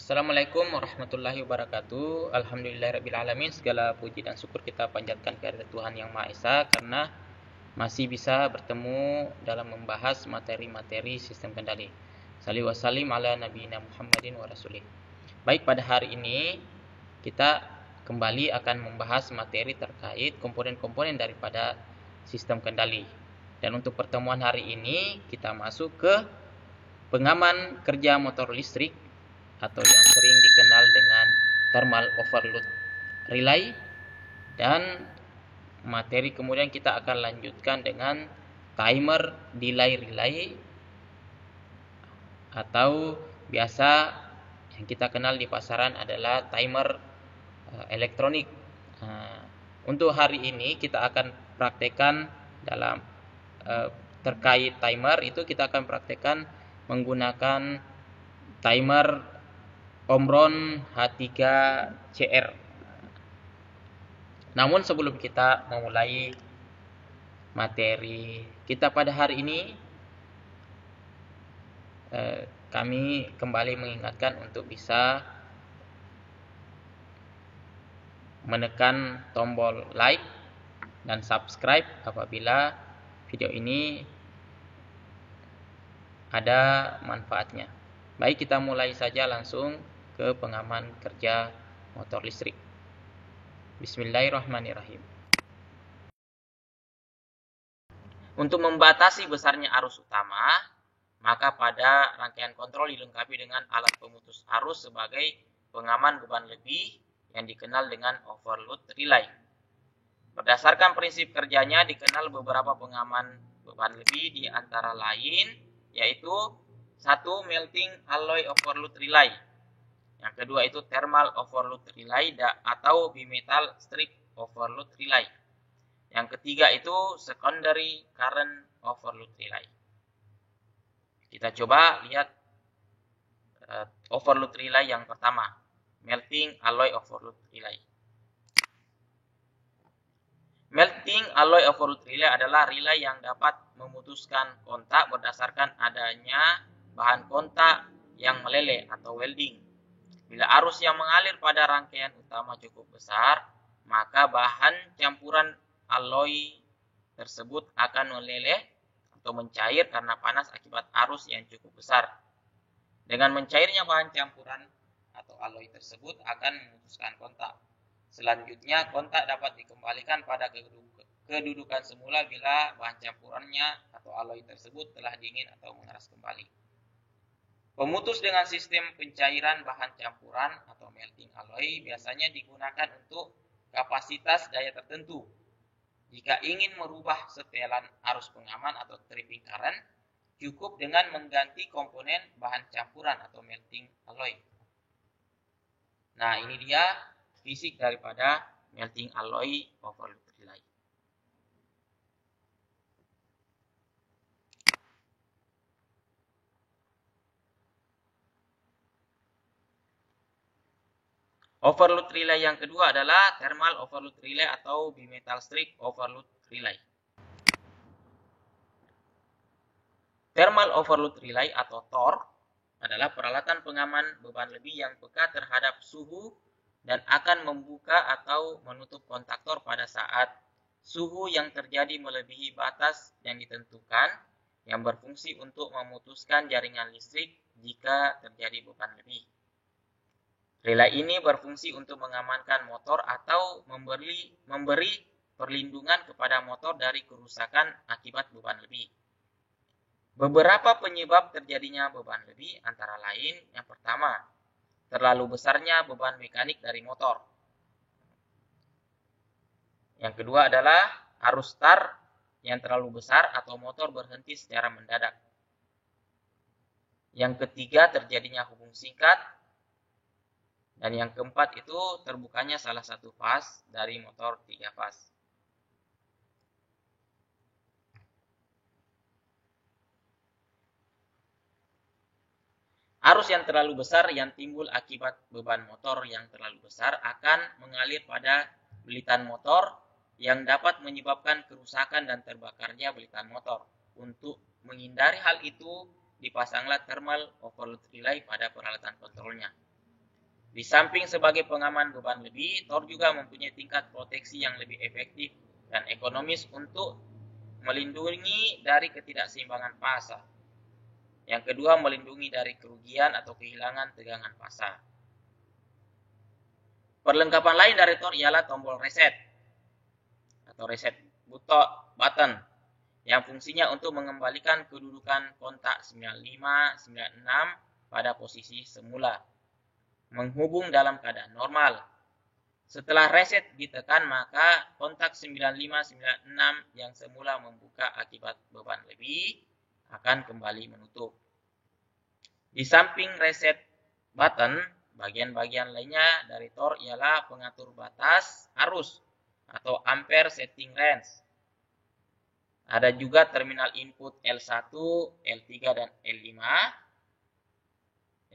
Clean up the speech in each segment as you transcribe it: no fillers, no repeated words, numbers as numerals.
Assalamualaikum warahmatullahi wabarakatuh. Alhamdulillahirrabbilalamin. Segala puji dan syukur kita panjatkan kehadirat Tuhan Yang Maha Esa karena masih bisa bertemu dalam membahas materi-materi sistem kendali. Salli wa sallim ala nabiyina Muhammadin wa rasulih. Baik, pada hari ini kita kembali akan membahas materi terkait komponen-komponen daripada sistem kendali. Dan untuk pertemuan hari ini kita masuk ke pengaman kerja motor listrik atau yang sering dikenal dengan thermal overload relay, dan materi kemudian kita akan lanjutkan dengan timer delay relay atau biasa yang kita kenal di pasaran adalah timer elektronik. Untuk hari ini kita akan praktekkan dalam terkait timer itu kita akan praktekkan menggunakan timer Omron H3CR. Namun sebelum kita memulai materi kita pada hari ini, kami kembali mengingatkan untuk bisa menekan tombol like dan subscribe apabila video ini ada manfaatnya. Baik, kita mulai saja langsung ke pengaman kerja motor listrik. Bismillahirrahmanirrahim. Untuk membatasi besarnya arus utama, maka pada rangkaian kontrol dilengkapi dengan alat pemutus arus sebagai pengaman beban lebih yang dikenal dengan overload relay. Berdasarkan prinsip kerjanya dikenal beberapa pengaman beban lebih di antara lain, yaitu 1. Melting alloy overload relay. Yang kedua itu thermal overload relay atau bimetal strip overload relay. Yang ketiga itu secondary current overload relay. Kita coba lihat overload relay yang pertama, melting alloy overload relay. Melting alloy overload relay adalah relay yang dapat memutuskan kontak berdasarkan adanya bahan kontak yang meleleh atau welding. Bila arus yang mengalir pada rangkaian utama cukup besar, maka bahan campuran alloy tersebut akan meleleh atau mencair karena panas akibat arus yang cukup besar. Dengan mencairnya bahan campuran atau alloy tersebut akan memutuskan kontak. Selanjutnya, kontak dapat dikembalikan pada kedudukan semula bila bahan campurannya atau alloy tersebut telah dingin atau mengeras kembali. Pemutus dengan sistem pencairan bahan campuran atau melting alloy biasanya digunakan untuk kapasitas daya tertentu. Jika ingin merubah setelan arus pengaman atau tripping current, cukup dengan mengganti komponen bahan campuran atau melting alloy. Nah, ini dia fisik daripada melting alloy overload relay. Overload relay yang kedua adalah thermal overload relay atau bimetal strip overload relay. Thermal overload relay atau TOR adalah peralatan pengaman beban lebih yang peka terhadap suhu dan akan membuka atau menutup kontaktor pada saat suhu yang terjadi melebihi batas yang ditentukan, yang berfungsi untuk memutuskan jaringan listrik jika terjadi beban lebih. Relay ini berfungsi untuk mengamankan motor atau memberi perlindungan kepada motor dari kerusakan akibat beban lebih. Beberapa penyebab terjadinya beban lebih antara lain, yang pertama, terlalu besarnya beban mekanik dari motor. Yang kedua adalah arus start yang terlalu besar atau motor berhenti secara mendadak. Yang ketiga, terjadinya hubung singkat. Dan yang keempat itu terbukanya salah satu fas dari motor 3 fas. Arus yang terlalu besar yang timbul akibat beban motor yang terlalu besar akan mengalir pada belitan motor yang dapat menyebabkan kerusakan dan terbakarnya belitan motor. Untuk menghindari hal itu, dipasanglah thermal overload relay pada peralatan kontrolnya. Di samping sebagai pengaman beban lebih, Tor juga mempunyai tingkat proteksi yang lebih efektif dan ekonomis untuk melindungi dari ketidakseimbangan pasa. Yang kedua, melindungi dari kerugian atau kehilangan tegangan pasa. Perlengkapan lain dari Tor ialah tombol reset atau reset button yang fungsinya untuk mengembalikan kedudukan kontak 95-96 pada posisi semula, menghubung dalam keadaan normal. Setelah reset ditekan, maka kontak 95-96 yang semula membuka akibat beban lebih akan kembali menutup. Di samping reset button, bagian-bagian lainnya dari Tor ialah pengatur batas arus atau ampere setting range. Ada juga terminal input L1, L3, dan L5.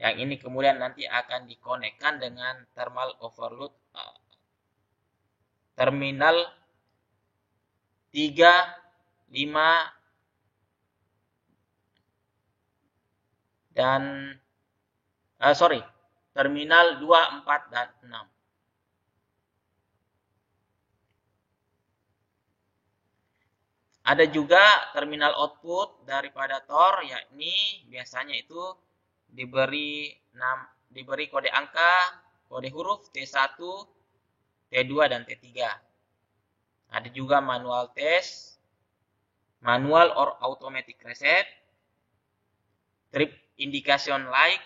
Yang ini kemudian nanti akan dikonekkan dengan thermal overload terminal 3, 5, dan terminal 2, 4, dan 6. Ada juga terminal output daripada Tor, yakni biasanya itu diberi kode angka, kode huruf T1, T2, dan T3. Ada juga manual test, manual or automatic reset, trip indication light,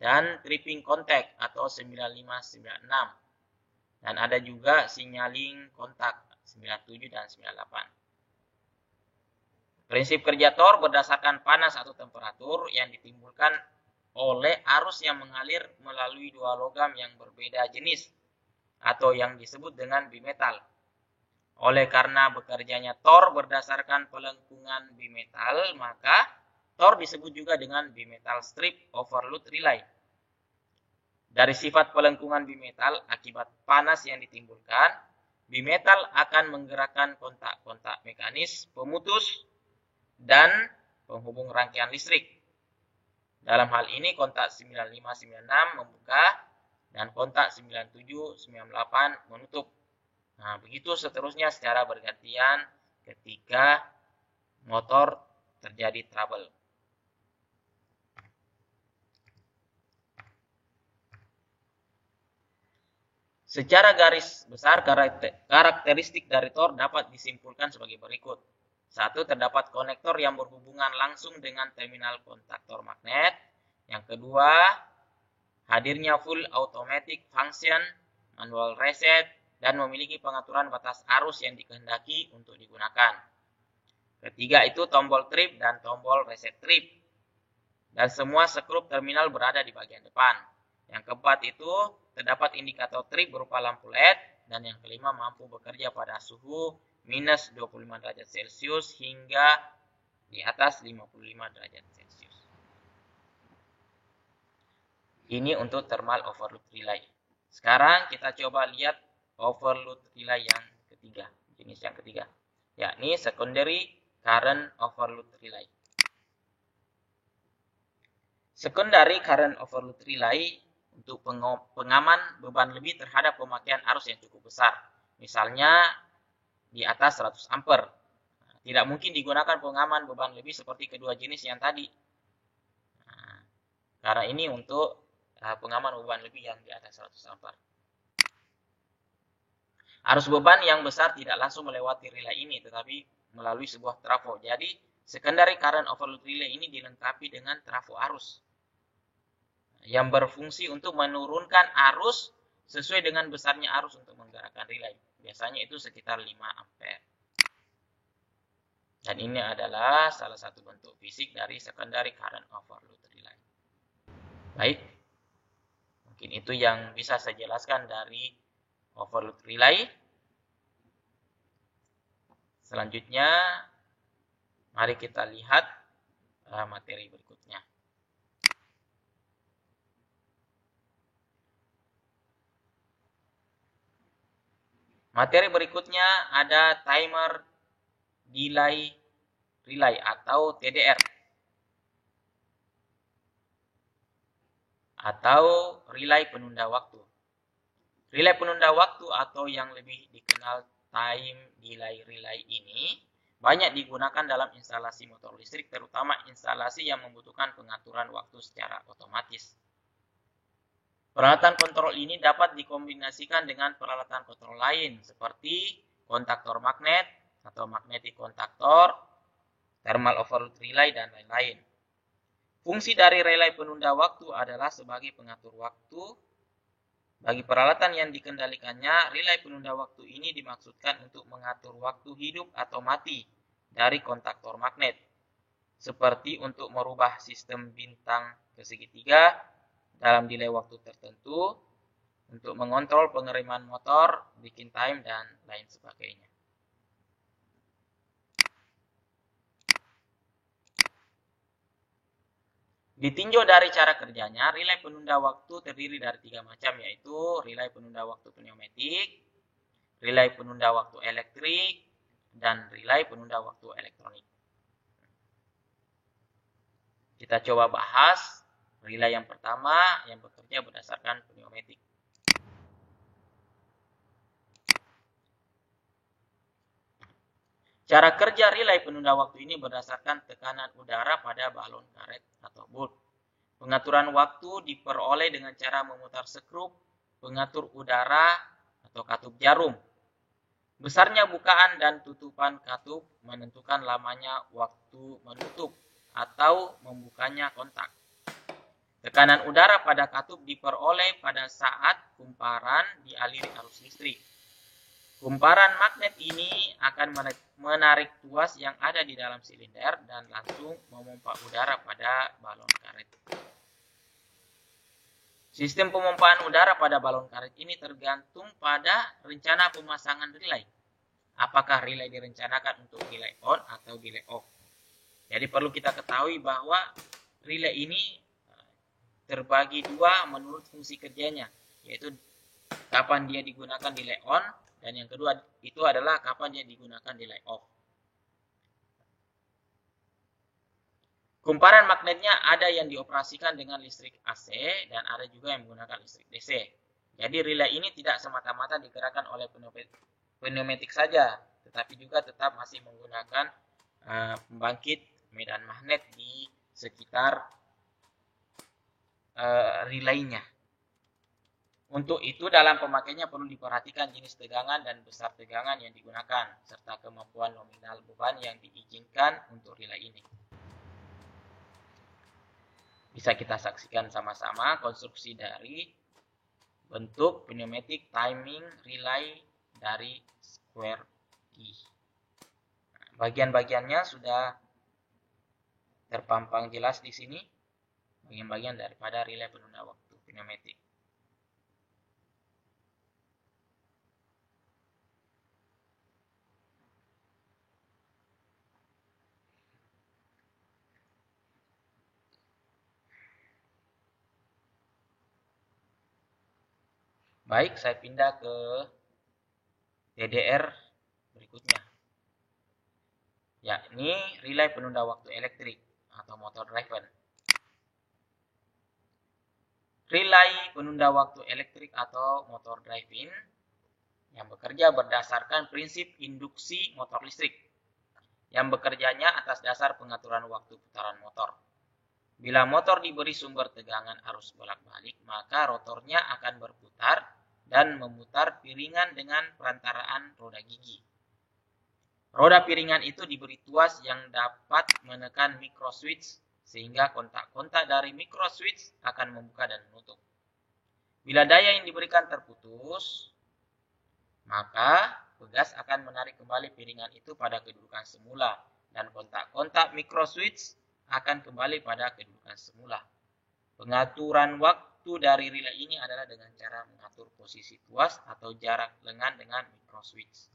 dan tripping contact atau 9596. Dan ada juga signaling kontak 97 dan 98. Prinsip kerja Tor berdasarkan panas atau temperatur yang ditimbulkan oleh arus yang mengalir melalui dua logam yang berbeda jenis atau yang disebut dengan bimetal. Oleh karena bekerjanya Tor berdasarkan pelengkungan bimetal, maka Tor disebut juga dengan bimetal strip overload relay. Dari sifat pelengkungan bimetal akibat panas yang ditimbulkan, bimetal akan menggerakkan kontak-kontak mekanis pemutus dan penghubung rangkaian listrik. Dalam hal ini kontak 9596 membuka dan kontak 9798 menutup. Nah, begitu seterusnya secara bergantian ketika motor terjadi trouble. Secara garis besar, karakteristik dari Tor dapat disimpulkan sebagai berikut. 1. Terdapat konektor yang berhubungan langsung dengan terminal kontaktor magnet. Yang kedua, hadirnya full automatic function, manual reset, dan memiliki pengaturan batas arus yang dikehendaki untuk digunakan. Ketiga itu tombol trip dan tombol reset trip. Dan semua sekrup terminal berada di bagian depan. Yang keempat itu terdapat indikator trip berupa lampu LED. Dan yang kelima mampu bekerja pada suhu minus 25 derajat Celcius hingga di atas 55 derajat Celcius. Ini untuk thermal overload relay. Sekarang kita coba lihat overload relay yang ketiga, jenis yang ketiga, yakni secondary current overload relay. Secondary current overload relay untuk pengaman beban lebih terhadap pemakaian arus yang cukup besar. Misalnya di atas 100 ampere. Tidak mungkin digunakan pengaman beban lebih seperti kedua jenis yang tadi. Karena ini untuk pengaman beban lebih yang di atas 100 ampere. Arus beban yang besar tidak langsung melewati relay ini, tetapi melalui sebuah trafo. Jadi, secondary current overload relay ini dilengkapi dengan trafo arus yang berfungsi untuk menurunkan arus sesuai dengan besarnya arus untuk menggerakkan relay. Biasanya itu sekitar 5 ampere. Dan ini adalah salah satu bentuk fisik dari secondary current overload relay. Baik, mungkin itu yang bisa saya jelaskan dari overload relay. Selanjutnya, mari kita lihat materi berikutnya. Materi berikutnya ada timer delay relay atau TDR. atau relay penunda waktu. Relay penunda waktu atau yang lebih dikenal time delay relay ini banyak digunakan dalam instalasi motor listrik, terutama instalasi yang membutuhkan pengaturan waktu secara otomatis. Peralatan kontrol ini dapat dikombinasikan dengan peralatan kontrol lain seperti kontaktor magnet atau magnetic kontaktor, thermal overload relay, dan lain-lain. Fungsi dari relay penunda waktu adalah sebagai pengatur waktu. Bagi peralatan yang dikendalikannya, relay penunda waktu ini dimaksudkan untuk mengatur waktu hidup atau mati dari kontaktor magnet, seperti untuk merubah sistem bintang ke segitiga dalam delay waktu tertentu, untuk mengontrol pengereman motor, bikin time, dan lain sebagainya. Ditinjau dari cara kerjanya, relay penunda waktu terdiri dari 3 macam, yaitu relay penunda waktu pneumatik, relay penunda waktu elektrik, dan relay penunda waktu elektronik. Kita coba bahas relay yang pertama yang bekerja berdasarkan pneumatik. Cara kerja relay penunda waktu ini berdasarkan tekanan udara pada balon karet atau bulb. Pengaturan waktu diperoleh dengan cara memutar skrup pengatur udara atau katup jarum. Besarnya bukaan dan tutupan katup menentukan lamanya waktu menutup atau membukanya kontak. Tekanan udara pada katup diperoleh pada saat kumparan dialiri arus listrik. Kumparan magnet ini akan menarik tuas yang ada di dalam silinder dan langsung memompa udara pada balon karet. Sistem pemompaan udara pada balon karet ini tergantung pada rencana pemasangan relay. Apakah relay direncanakan untuk delay on atau delay off. Jadi perlu kita ketahui bahwa relay ini terbagi dua menurut fungsi kerjanya, yaitu kapan dia digunakan delay on, dan yang kedua itu adalah kapan dia digunakan delay off. Kumparan magnetnya ada yang dioperasikan dengan listrik AC dan ada juga yang menggunakan listrik DC. Jadi relay ini tidak semata-mata digerakkan oleh pneumatik saja, tetapi juga tetap masih menggunakan pembangkit medan magnet di sekitar relaynya. Untuk itu dalam pemakaiannya perlu diperhatikan jenis tegangan dan besar tegangan yang digunakan, serta kemampuan nominal beban yang diizinkan untuk relay ini. Bisa kita saksikan sama-sama konstruksi dari bentuk pneumatic timing relay dari square key. Bagian-bagiannya sudah terpampang jelas di sini, bagian-bagian daripada relay penunda waktu pneumatik. Baik, saya pindah ke DDR berikutnya, yakni relay penunda waktu elektrik atau motor driven. Relay penunda waktu elektrik atau motor driven yang bekerja berdasarkan prinsip induksi motor listrik, yang bekerjanya atas dasar pengaturan waktu putaran motor. Bila motor diberi sumber tegangan arus bolak-balik, maka rotornya akan berputar dan memutar piringan dengan perantaraan roda gigi. Roda piringan itu diberi tuas yang dapat menekan micro switch, sehingga kontak-kontak dari micro switch akan membuka dan menutup. Bila daya yang diberikan terputus, maka pegas akan menarik kembali piringan itu pada kedudukan semula, dan kontak-kontak micro switch akan kembali pada kedudukan semula. Pengaturan waktu dari relay ini adalah dengan cara mengatur posisi tuas atau jarak lengan dengan micro switch.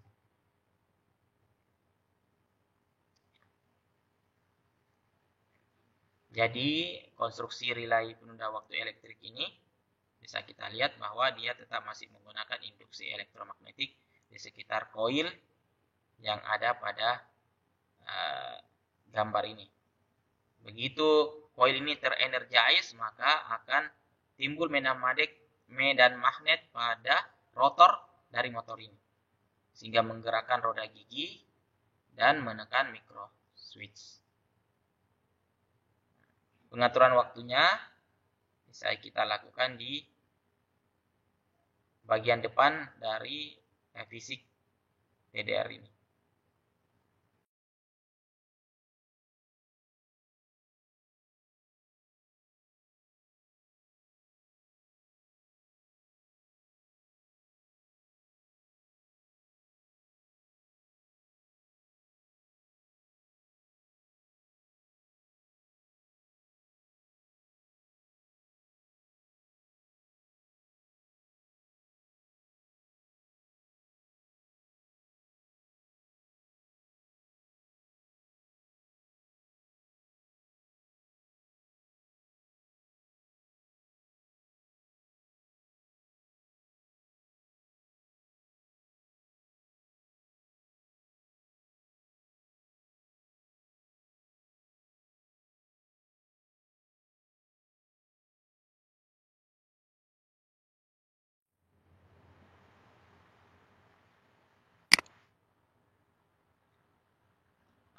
Jadi konstruksi relay penunda waktu elektrik ini bisa kita lihat bahwa dia tetap masih menggunakan induksi elektromagnetik di sekitar koil yang ada pada gambar ini. Begitu koil ini terenergize, maka akan timbul medan magnet pada rotor dari motor ini, sehingga menggerakkan roda gigi dan menekan micro switch. Pengaturan waktunya bisa kita lakukan di bagian depan dari fisik TDR ini.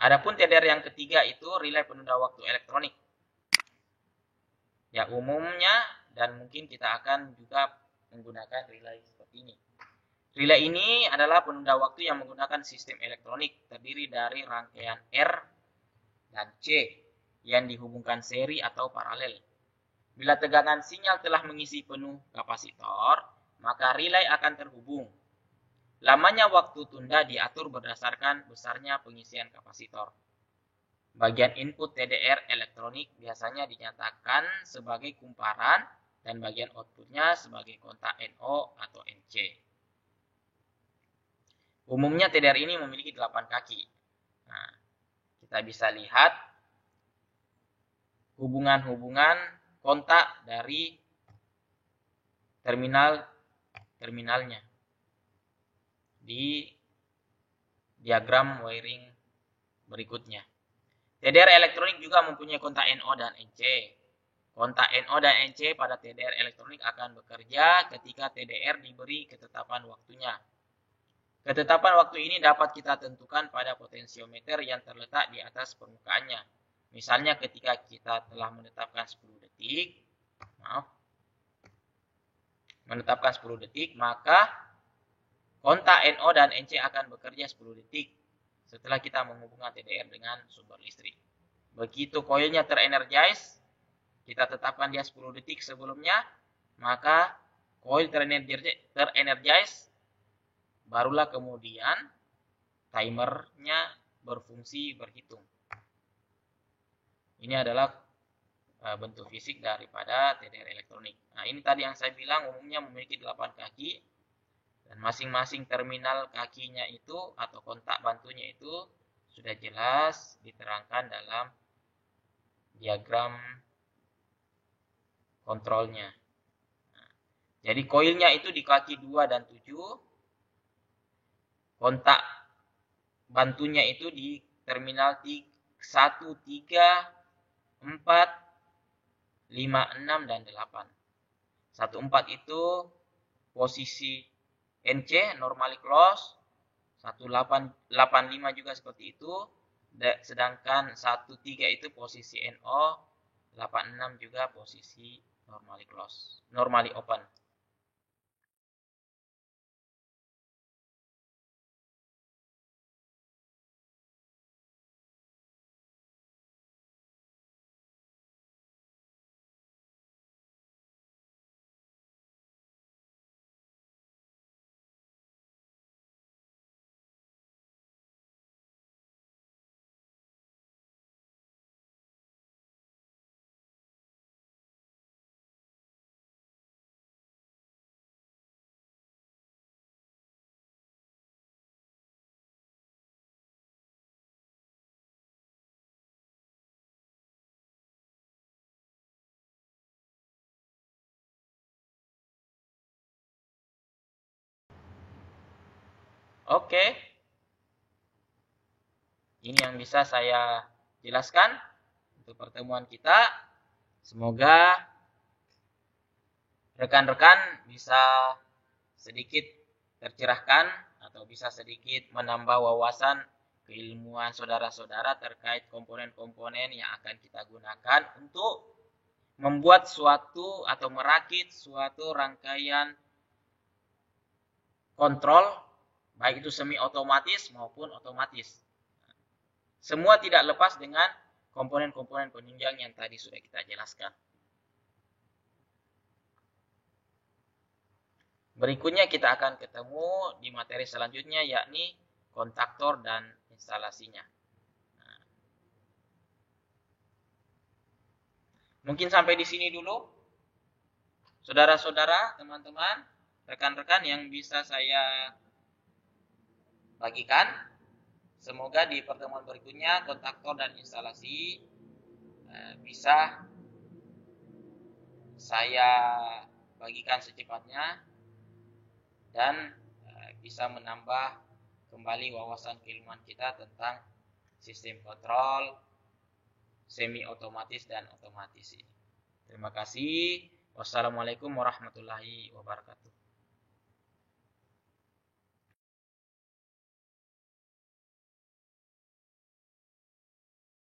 Adapun TDR yang ketiga itu relay penunda waktu elektronik. Ya, umumnya dan mungkin kita akan juga menggunakan relay seperti ini. Relay ini adalah penunda waktu yang menggunakan sistem elektronik terdiri dari rangkaian R dan C yang dihubungkan seri atau paralel. Bila tegangan sinyal telah mengisi penuh kapasitor, maka relay akan terhubung. Lamanya waktu tunda diatur berdasarkan besarnya pengisian kapasitor. Bagian input TDR elektronik biasanya dinyatakan sebagai kumparan dan bagian outputnya sebagai kontak NO atau NC. Umumnya TDR ini memiliki 8 kaki. Nah, kita bisa lihat hubungan-hubungan kontak dari terminalnya di diagram wiring berikutnya. TDR elektronik juga mempunyai kontak NO dan NC. Kontak NO dan NC pada TDR elektronik akan bekerja ketika TDR diberi ketetapan waktunya. Ketetapan waktu ini dapat kita tentukan pada potensiometer yang terletak di atas permukaannya. Misalnya ketika kita telah menetapkan 10 detik, maka kontak NO dan NC akan bekerja 10 detik setelah kita menghubungkan TDR dengan sumber listrik. Begitu koilnya terenergize, kita tetapkan dia 10 detik sebelumnya, maka koil terenergize, barulah kemudian timernya berfungsi berhitung. Ini adalah bentuk fisik daripada TDR elektronik. Nah, ini tadi yang saya bilang umumnya memiliki 8 kaki. Dan masing-masing terminal kakinya itu atau kontak bantunya itu sudah jelas diterangkan dalam diagram kontrolnya. Nah, jadi koilnya itu di kaki 2 dan 7. Kontak bantunya itu di terminal 1, 3, 4, 5, 6, dan 8. 1, 4 itu posisi NC, normally close. 185 juga seperti itu. Sedangkan 13 itu posisi NO. 86 juga posisi normally close, normally open. Oke. Ini yang bisa saya jelaskan untuk pertemuan kita. Semoga rekan-rekan bisa sedikit tercerahkan atau bisa sedikit menambah wawasan keilmuan saudara-saudara terkait komponen-komponen yang akan kita gunakan untuk membuat suatu atau merakit suatu rangkaian kontrol, baik itu semi otomatis maupun otomatis. Semua tidak lepas dengan komponen-komponen penunjang yang tadi sudah kita jelaskan. Berikutnya kita akan ketemu di materi selanjutnya, yakni kontaktor dan instalasinya. Mungkin sampai di sini dulu, saudara-saudara, teman-teman, rekan-rekan yang bisa saya bagikan. Semoga di pertemuan berikutnya kontaktor dan instalasi bisa saya bagikan secepatnya dan bisa menambah kembali wawasan keilmuan kita tentang sistem kontrol semi otomatis dan otomatis ini. Terima kasih. Wassalamualaikum warahmatullahi wabarakatuh.